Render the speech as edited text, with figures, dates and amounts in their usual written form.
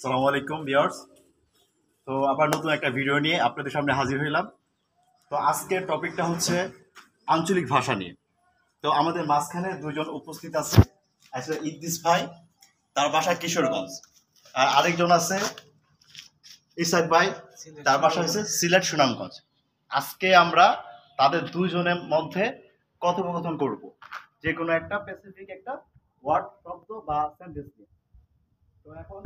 আসসালামু আলাইকুম ভিউয়ার্স। তো আবার নতুন একটা ভিডিও নিয়ে আপনাদের সামনে হাজির হইলাম। তো আজকের টপিকটা হচ্ছে আঞ্চলিক ভাষা নিয়ে। তো আমাদের মাঝখানে দুজন উপস্থিত আছে। আসলে ইদ্রিস ভাই, তার বাসা কিশোরগঞ্জ, আর আরেকজন আছে ইসাক ভাই, তার বাসা হচ্ছে সিলেট সুনামগঞ্জ। আজকে আমরা তাদের দুইজনের মধ্যে কথোপকথন করব, যে কোনো একটা স্পেসিফিক একটা ওয়ার্ড, শব্দ বা সেন্টেন্স নিয়ে। তো এখন